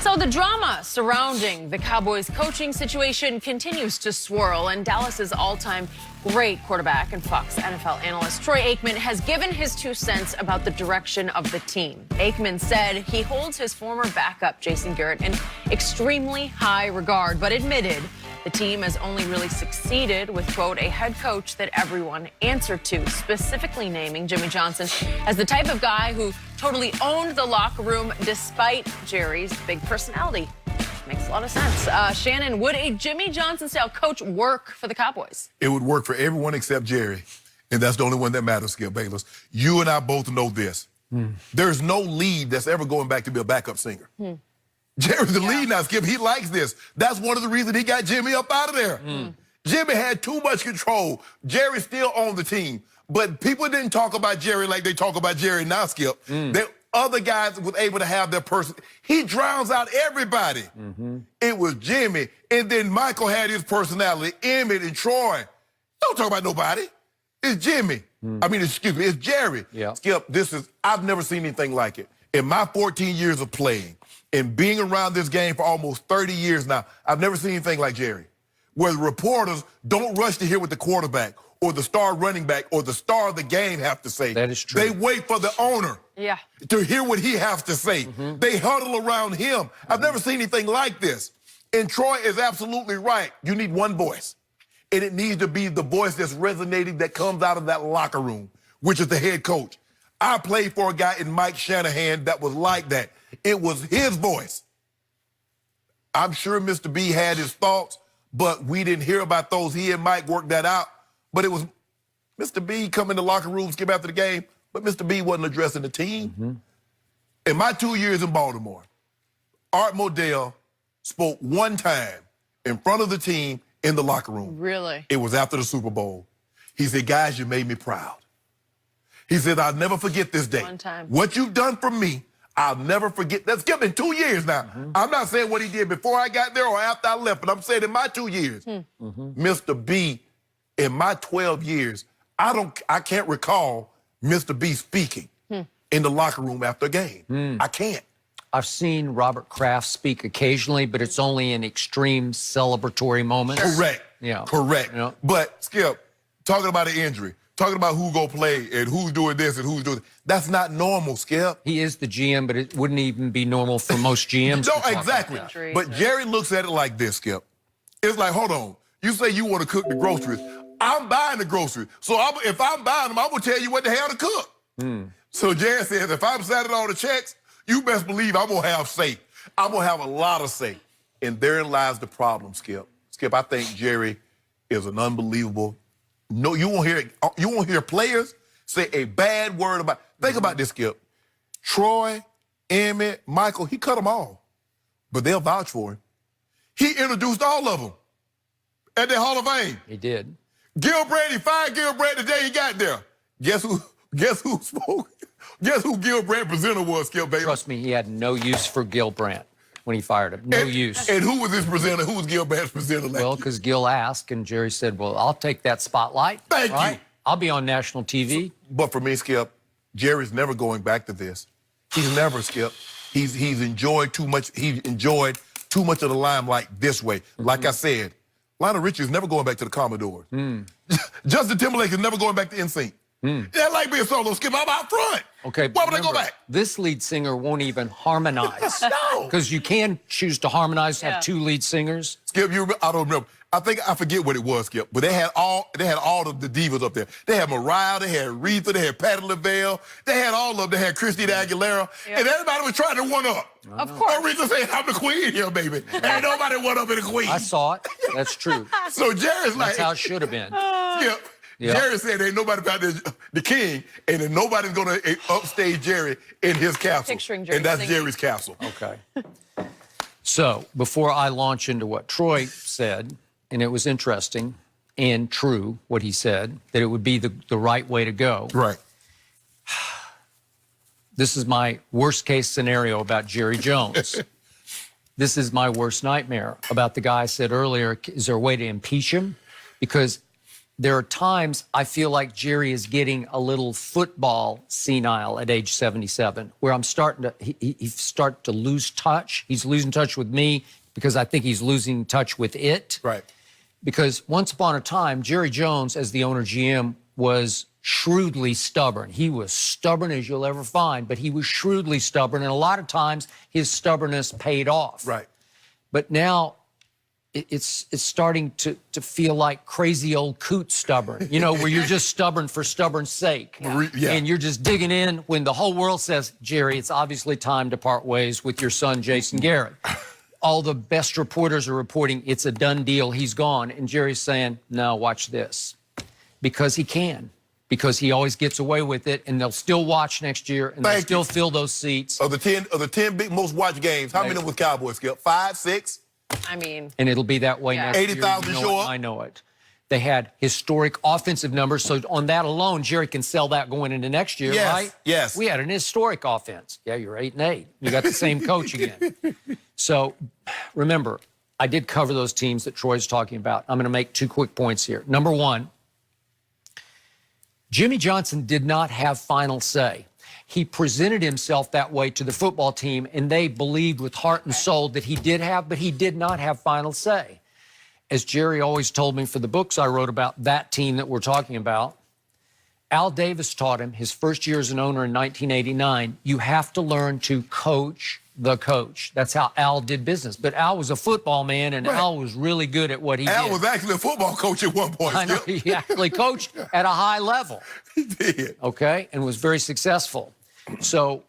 So the drama surrounding the Cowboys coaching situation continues to swirl, and Dallas's all-time great quarterback and Fox NFL analyst Troy Aikman has given his 2 cents about the direction of the team. Aikman said he holds his former backup, Jason Garrett, in extremely high regard, but admitted the team has only really succeeded with, quote, a head coach that everyone answered to, specifically naming Jimmy Johnson as the type of guy who totally owned the locker room despite Jerry's big personality. Makes a lot of sense. Shannon, would a Jimmy Johnson-style coach work for the Cowboys? It would work for everyone except Jerry, and that's the only one that matters, Skip Bayless. You and I both know this. There's no lead that's ever going back to be a backup singer. Jerry's the lead now, Skip. He likes this. That's one of the reasons he got Jimmy up out of there. Jimmy had too much control. Jerry still owned the team. But people didn't talk about Jerry like they talk about Jerry now, Skip. The other guys was able to have their person. He drowns out everybody. It was Jimmy. And then Michael had his personality. Emmett and Troy. Don't talk about nobody. It's Jimmy. I mean, excuse me, it's Jerry. Skip, I've never seen anything like it. In my 14 years of playing and being around this game for almost 30 years now, I've never seen anything like Jerry. Where the reporters don't rush to hear what the quarterback or the star running back or the star of the game have to say. That is true. They wait for the owner to hear what he has to say. They huddle around him. I've never seen anything like this. And Troy is absolutely right. You need one voice. And it needs to be the voice that's resonating that comes out of that locker room, which is the head coach. I played for a guy in Mike Shanahan that was like that. It was his voice. I'm sure Mr. B had his thoughts, but we didn't hear about those. He and Mike worked that out. But it was Mr. B come in the locker room, skip after the game, but Mr. B wasn't addressing the team. In my 2 years in Baltimore, Art Modell spoke one time in front of the team in the locker room. Really? It was after the Super Bowl. He said, guys, you made me proud. He said, I'll never forget this day. One time. What you've done for me, I'll never forget. That's given 2 years now. I'm not saying what he did before I got there or after I left, but I'm saying in my 2 years, Mr. B, in my 12 years, I can't recall Mr. B speaking in the locker room after a game. I can't. I've seen Robert Kraft speak occasionally, but it's only in extreme celebratory moments. Correct. Yeah. Correct. Yeah. But, Skip, talking about an injury, talking about who go play and who's doing this and who's doing that, that's not normal, Skip. He is the GM, but it wouldn't even be normal for most GMs. No, exactly. But Jerry looks at it like this, Skip. It's like, hold on. You say you want to cook the groceries. I'm buying the groceries. So if I'm buying them, I'm going to tell you what the hell to cook. So Jerry says, if I'm signing all the checks, you best believe I'm going to have say. I'm going to have a lot of say. And therein lies the problem, Skip. Skip, I think Jerry is an unbelievable. No, you won't hear players say a bad word about. Think about this, Skip. Troy, Emmett, Michael, he cut them all. But they'll vouch for him. He introduced all of them at the Hall of Fame. He did. Gil Brandt, he fired Gil Brandt the day he got there. Guess who spoke? Guess who Gil Brandt presenter was, Skip Bayless? Trust me, he had no use for Gil Brandt when he fired him. No use. And who was his presenter? Who was Gil Brandt's presenter? Well, because Gil asked, and Jerry said, well, I'll take that spotlight. Thank you. I'll be on national TV. But for me, Skip, Jerry's never going back to this. He's never, Skip. He's enjoyed too much. He enjoyed too much of the limelight this way. Like I said, Lionel Richie is never going back to the Commodores. Justin Timberlake is never going back to NSYNC. That like being solo, Skip. I'm out front. Okay, why would I go back? This lead singer won't even harmonize. No. Because you can choose to harmonize, have 2 lead singers. Skip, I don't remember. I forget what it was, Skip, but they had all of the divas up there. They had Mariah, they had Aretha, they had Patti LaBelle, they had all of them. They had Christina Aguilera, and everybody was trying to one-up. Of course. Aretha said, I'm the queen here, baby. Ain't nobody one-up in the queen. I saw it. That's true. So Jerry's like... That's how it should have been. Skip, Jerry said ain't nobody about the king, and then nobody's going to upstage Jerry in his castle. Picturing Jerry and that's singing. Jerry's castle. Okay. So before I launch into what Troy said, and it was interesting and true what he said, that it would be the right way to go. Right. This is my worst case scenario about Jerry Jones. This is my worst nightmare about the guy I said earlier, is there a way to impeach him? Because there are times I feel like Jerry is getting a little football senile at age 77, where I'm starting to, he start to lose touch. He's losing touch with me because I think he's losing touch with it. Right. Because once upon a time, Jerry Jones, as the owner GM, was shrewdly stubborn. He was stubborn as you'll ever find, but he was shrewdly stubborn. And a lot of times his stubbornness paid off. Right. But now it's starting to feel like crazy old coot stubborn, you know, where you're just stubborn for stubborn's sake. Yeah. And you're just digging in when the whole world says, Jerry, it's obviously time to part ways with your son, Jason Garrett. All the best reporters are reporting it's a done deal, he's gone. And Jerry's saying, no, watch this. Because he can. Because he always gets away with it, and they'll still watch next year, and they'll still fill those seats. Of the 10 big most watched games, how many with Cowboys, Skip? 5, 6? I mean, And it'll be that way next year. 80,000 You know show it, up? I know it. They had historic offensive numbers, so on that alone, Jerry can sell that going into next year, Yes, right? yes. We had an historic offense. Yeah, you're 8-8. You got the same coach again. So remember, I did cover those teams that Troy's talking about. I'm going to make 2 quick points here. Number one, Jimmy Johnson did not have final say. He presented himself that way to the football team, and they believed with heart and soul that he did have, but he did not have final say. As Jerry always told me for the books I wrote about that team that we're talking about, Al Davis taught him his first year as an owner in 1989, you have to learn to coach the coach. That's how Al did business. But Al was a football man, and Al was really good at what he did. Al was actually a football coach at one point. I know, Skip. he actually coached at a high level. He did. Okay, and was very successful. So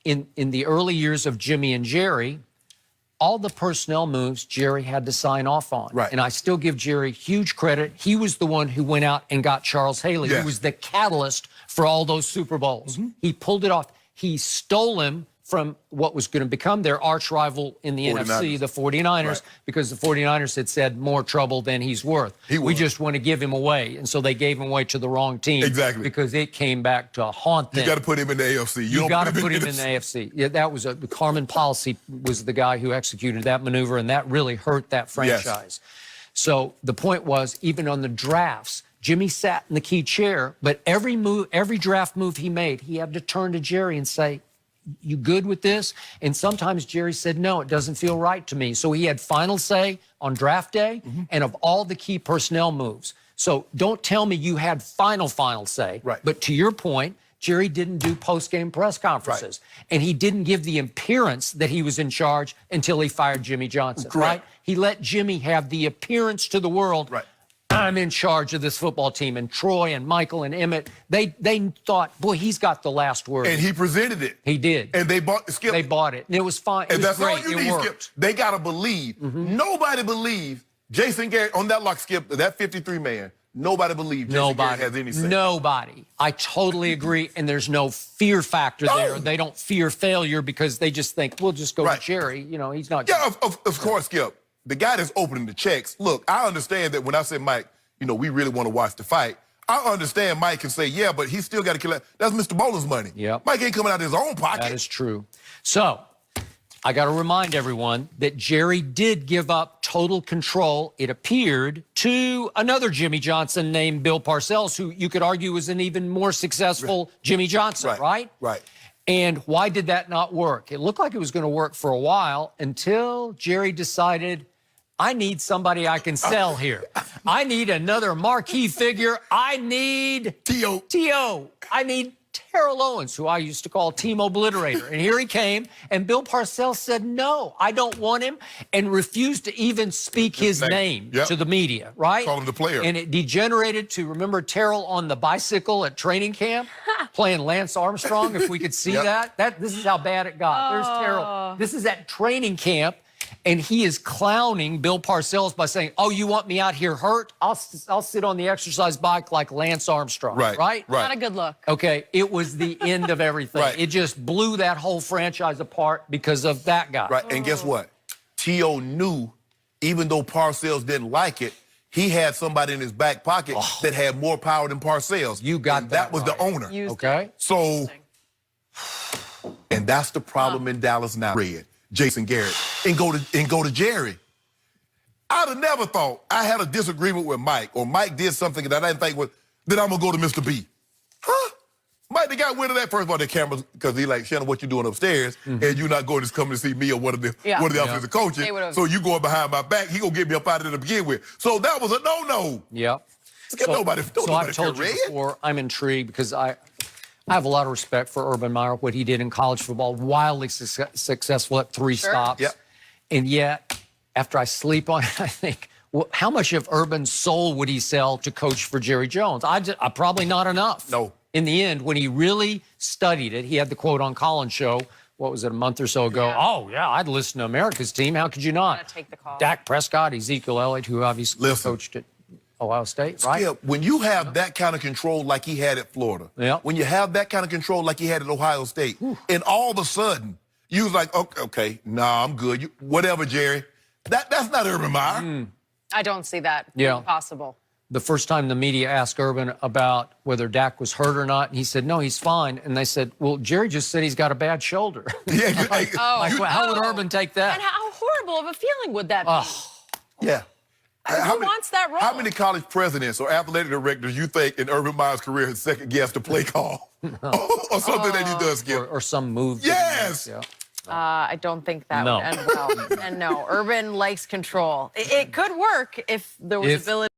in the early years of Jimmy and Jerry, all the personnel moves Jerry had to sign off on. Right. And I still give Jerry huge credit. He was the one who went out and got Charles Haley, Yes. who was the catalyst for all those Super Bowls. He pulled it off. He stole him from what was going to become their arch rival in the 49ers. NFC, the 49ers, Right. because the 49ers had said more trouble than he's worth. He We was. just want to give him away. And so they gave him away to the wrong team. Exactly. Because it came back to haunt them. You got to put him in the AFC. You got to put him in the AFC. Yeah, that was the Carmen Policy was the guy who executed that maneuver, and that really hurt that franchise. So the point was, even on the drafts, Jimmy sat in the key chair, but every draft move he made, he had to turn to Jerry and say, you good with this? And sometimes Jerry said, no, it doesn't feel right to me. So he had final say on draft day and of all the key personnel moves. So don't tell me you had final say. Right. But to your point, Jerry didn't do post-game press conferences. And he didn't give the appearance that he was in charge until he fired Jimmy Johnson, Correct. right? He let Jimmy have the appearance to the world. Right. I'm in charge of this football team. And Troy and Michael and Emmett, they thought, boy, he's got the last word. And he presented it. He did. And they bought Skip. They bought it. And it was fine. It And was that's great. all you It need, worked. Skip. They got to believe. Nobody believed Jason Garrett on that lock, Skip, that 53 man. Nobody believed Jason Garrett has any say. Nobody. I totally agree. And there's no fear factor there. They don't fear failure because they just think, we'll just go to Jerry. You know, he's not. Yeah, of course, Skip. The guy that's opening the checks. Look, I understand that when I said, Mike, you know, we really want to watch the fight. I understand Mike can say, yeah, but he still got to collect. That's Mr. Bowler's money. Yep. Mike ain't coming out of his own pocket. That is true. So I got to remind everyone that Jerry did give up total control, it appeared, to another Jimmy Johnson named Bill Parcells, who you could argue was an even more successful Jimmy Johnson, right? Right. And why did that not work? It looked like it was going to work for a while until Jerry decided, I need somebody I can sell here. I need another marquee figure. I need T.O. I need Terrell Owens, who I used to call Team Obliterator. And here he came, and Bill Parcells said, no, I don't want him, and refused to even speak his name to the media, right? Call him the player. And it degenerated to, remember Terrell on the bicycle at training camp, playing Lance Armstrong, if we could see that? This is how bad it got. There's Terrell. This is at training camp. And he is clowning Bill Parcells by saying, oh, you want me out here hurt? I'll sit on the exercise bike like Lance Armstrong, right? Not a good look. Okay, it was the end of everything. It just blew that whole franchise apart because of that guy. Right, and guess what? T.O. knew, even though Parcells didn't like it, he had somebody in his back pocket that had more power than Parcells. You got and that was right. the owner. Okay. So, and that's the problem in Dallas now. Jason Garrett, and go to Jerry. I'd have never thought I had a disagreement with Mike, or Mike did something that I didn't think was, that I'm going to go to Mr. B. Huh? Mike, they got rid of that. First of all, the cameras, because he like, Shannon, what you doing upstairs? And you not going to come to see me or one of the offensive coaches. So you going behind my back, he going to get me up out of there to begin with. So that was a no-no. Yep. Nobody I've told you before, I'm intrigued because I have a lot of respect for Urban Meyer, what he did in college football, wildly successful at 3 stops. Yep. And yet, after I sleep on it, I think, well, how much of Urban's soul would he sell to coach for Jerry Jones? I probably not enough. No. In the end, when he really studied it, he had the quote on Colin's show, what was it, a month or so ago? Yeah. Oh, yeah, I'd listen to America's team. How could you not? Gotta take the call. Dak Prescott, Ezekiel Elliott, who obviously coached at Ohio State, right? Yeah, when you have that kind of control like he had at Florida, when you have that kind of control like he had at Ohio State, and all of a sudden, you was like, okay, nah, I'm good. Whatever, Jerry. That's not Urban Meyer. I don't see that being possible. The first time the media asked Urban about whether Dak was hurt or not, he said, no, he's fine. And they said, well, Jerry just said he's got a bad shoulder. How would Urban take that? And how horrible of a feeling would that be? Yeah. Who wants that role? How many college presidents or athletic directors you think in Urban Meyer's career has second-guessed the play call? Or something that he does, Skip? Or some move. Yes! I don't think that would end well. And no, Urban likes control. It could work if there was ability.